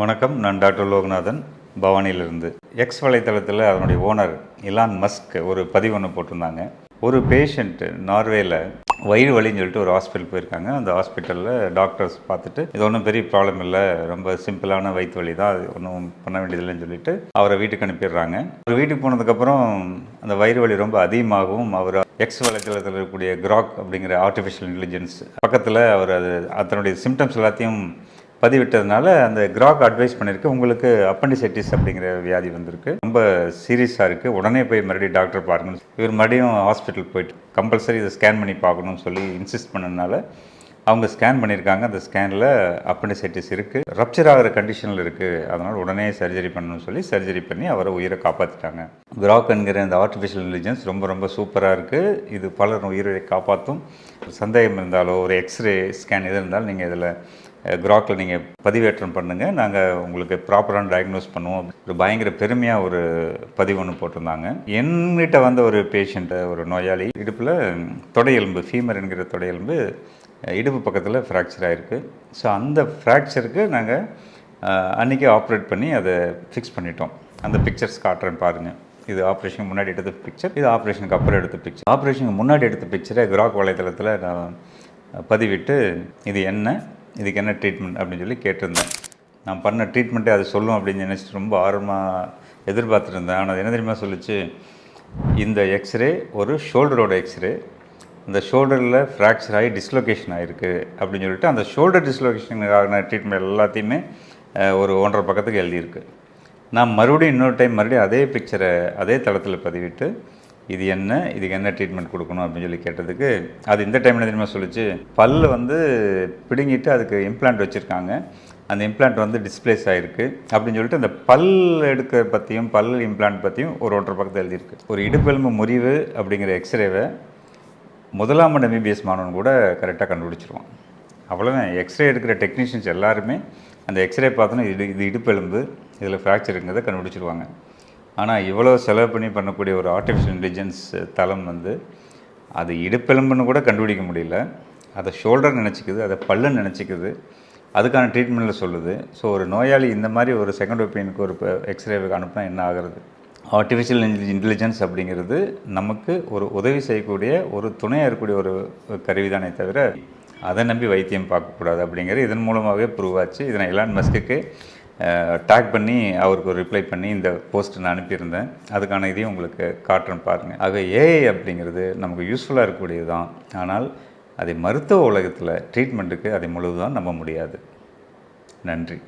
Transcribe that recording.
வணக்கம். நான் doctor Loganathan, பவானியிலிருந்து. X வலைத்தளத்தில் அதனுடைய ஓனர் இலான் மஸ்க் ஒரு பதிவு ஒன்று போட்டிருந்தாங்க. ஒரு பேஷண்ட்டு நார்வேயில் வயிறு வலின்னு சொல்லிட்டு ஒரு ஹாஸ்பிட்டல் போயிருக்காங்க. அந்த ஹாஸ்பிட்டலில் டாக்டர்ஸ் பார்த்துட்டு இது ஒன்றும் பெரிய ப்ராப்ளம் இல்லை, ரொம்ப சிம்பிளான வயிற்று வலி தான், அது ஒன்றும் பண்ண வேண்டியதில்லைன்னு சொல்லிட்டு அவரை வீட்டுக்கு அனுப்பிடுறாங்க. அவர் வீட்டுக்கு போனதுக்கப்புறம் அந்த வயிறு வலி ரொம்ப அதிகமாகவும் அவர் எக்ஸ் வலைத்தளத்தில் இருக்கக்கூடிய கிராக் அப்படிங்கிற ஆர்டிஃபிஷியல் இன்டெலிஜென்ஸ் பக்கத்தில் அவர் அதனுடைய சிம்டம்ஸ் எல்லாத்தையும் பதிவிட்டதுனால அந்த கிராக் அட்வைஸ் பண்ணியிருக்கு, உங்களுக்கு அப்பண்டிசைட்டிஸ் அப்படிங்கிற வியாதி வந்திருக்கு, ரொம்ப சீரியஸாக இருக்குது, உடனே போய் மறுபடியும் டாக்டர் பாருங்கன்னு. இவர் மறுபடியும் ஹாஸ்பிட்டல் போயிட்டு கம்பல்சரி இதை ஸ்கேன் பண்ணி பார்க்கணும்னு சொல்லி இன்சிஸ்ட் பண்ணதுனால அவங்க ஸ்கேன் பண்ணியிருக்காங்க. அந்த ஸ்கேனில் அப்பண்டிசைட்டிஸ் இருக்குது, ரப்சர் ஆகிற கண்டிஷனில் இருக்குது, அதனால் உடனே சர்ஜரி பண்ணணும்னு சொல்லி சர்ஜரி பண்ணி அவரை உயிரை காப்பாற்றிட்டாங்க. கிராக் என்கிற இந்த ஆர்டிஃபிஷியல் இன்டெலிஜென்ஸ் ரொம்ப ரொம்ப சூப்பராக இருக்குது. இது பலர் உயிரை காப்பாற்றும். சந்தேகம் இருந்தாலோ ஒரு எக்ஸ்ரே ஸ்கேன் எது இருந்தாலும் நீங்கள் இதில் கிராக்கில் நீங்கள் பதிவேற்றம் பண்ணுங்கள், நாங்கள் உங்களுக்கு ப்ராப்பரான டயக்னோஸ் பண்ணுவோம். ஒரு பயங்கர பெருமையாக ஒரு பதிவு ஒன்று போட்டிருந்தாங்க. என்கிட்ட வந்த ஒரு பேஷண்ட்டை, ஒரு நோயாளி, இடுப்பில் தொடையெலும்பு, ஃபீமர் என்கிற தொடையெலும்பு இடுப்பு பக்கத்தில் ஃப்ராக்சர் ஆகிருக்கு. ஸோ அந்த ஃப்ராக்சருக்கு நாங்கள் அன்றைக்கி ஆப்ரேட் பண்ணி அதை ஃபிக்ஸ் பண்ணிட்டோம். அந்த பிக்சர்ஸ் காட்டுறேன்னு பாருங்கள். இது ஆப்ரேஷனுக்கு முன்னாடி எடுத்த பிக்சர், இது ஆப்ரேஷனுக்கு அப்புறம் எடுத்த பிக்சர். ஆப்ரேஷனுக்கு முன்னாடி எடுத்த பிக்சரை கிராக் வலைத்தளத்தில் நான் பதிவிட்டு இது என்ன, இதுக்கு என்ன ட்ரீட்மெண்ட் அப்படின்னு சொல்லி கேட்டிருந்தேன். நான் பண்ண ட்ரீட்மெண்ட்டே அது சொல்லும் அப்படின்னு நினச்சிட்டு ரொம்ப ஆர்வமாக எதிர்பார்த்துருந்தேன். ஆனால் என்ன தெரியுமா சொல்லிச்சு, இந்த எக்ஸ்ரே ஒரு ஷோல்டரோட எக்ஸ்ரே, அந்த ஷோல்டரில் ஃப்ராக்சர் ஆகி டிஸ்லொகேஷன் ஆகிருக்கு அப்படின்னு சொல்லிட்டு அந்த ஷோல்டர் டிஸ்லொகேஷனுக்கான ட்ரீட்மெண்ட் எல்லாத்தையுமே ஒரு 1.5 பக்கத்துக்கு எழுதியிருக்கு. நான் மறுபடியும் இன்னொரு டைம் அதே பிக்சரை அதே தளத்தில் பதிவிட்டு இது என்ன, இதுக்கு என்ன ட்ரீட்மெண்ட் கொடுக்கணும் அப்படின்னு சொல்லி கேட்டதுக்கு அது இந்த டைமில் தெரியுமா சொல்லிச்சு, பல்லு பிடுங்கிட்டு அதுக்கு இம்ப்ளான்ட் வச்சுருக்காங்க, அந்த இம்ப்ளான்ட் டிஸ்பிளேஸ் ஆகிருக்கு அப்படின்னு சொல்லிட்டு அந்த பல் எடுக்க பற்றியும் பல் இம்ப்ளான்ட் பற்றியும் ஒரு 1.5 பக்கத்தில் எழுதியிருக்கு. ஒரு இடுப்பெலும்பு முறிவு அப்படிங்கிற எக்ஸ்ரேவை முதலாம் ஆண்டு எம்பிபிஎஸ் மாணவன் கூட கரெக்டாக கண்டுபிடிச்சிருவான். அவ்வளோதான். எக்ஸ்ரே எடுக்கிற டெக்னீஷியன்ஸ் எல்லாருமே அந்த எக்ஸ்ரே பார்த்தோன்னா இது இடுப்பெலும்பு, இதில் ஃப்ராக்சருங்கிறத கண்டுபிடிச்சிருவாங்க. ஆனால் இவ்வளோ செலவு பண்ணி பண்ணக்கூடிய ஒரு ஆர்டிஃபிஷியல் இன்டெலிஜென்ஸ் தளம் அது இடுப்பெலும்புன்னு கூட கண்டுபிடிக்க முடியல, அதை ஷோல்டர் நினச்சிக்குது, அதை பல்லுன்னு நினச்சிக்குது, அதுக்கான ட்ரீட்மெண்ட்டில் சொல்லுது. ஸோ ஒரு நோயாளி இந்த மாதிரி ஒரு செகண்ட் ஒப்பீனியனுக்கு ஒரு எக்ஸ்ரேவுக்கு அனுப்புனா என்ன ஆகிறது? ஆர்டிஃபிஷியல் இன்டெலிஜென்ஸ் அப்படிங்கிறது நமக்கு ஒரு உதவி செய்யக்கூடிய ஒரு துணையாக இருக்கக்கூடிய ஒரு கருவி தானே தவிர அதை நம்பி வைத்தியம் பார்க்கக்கூடாது அப்படிங்கிறது இதன் மூலமாகவே ப்ரூவ் ஆச்சு. இதை நான் எலான் மஸ்க்கு டேக் பண்ணி அவருக்கு ஒரு ரிப்ளை பண்ணி இந்த போஸ்ட் நான் அனுப்பியிருந்தேன். அதுக்கான இதையும் உங்களுக்கு காட்டுறேன் பாருங்கள். ஆக ஏஐ அப்படிங்கிறது நமக்கு யூஸ்ஃபுல்லாக இருக்கக்கூடியது தான், ஆனால் அதை மருத்துவ உலகத்தில் ட்ரீட்மெண்ட்டுக்கு அதை முழுவதும் நம்ப முடியாது. நன்றி.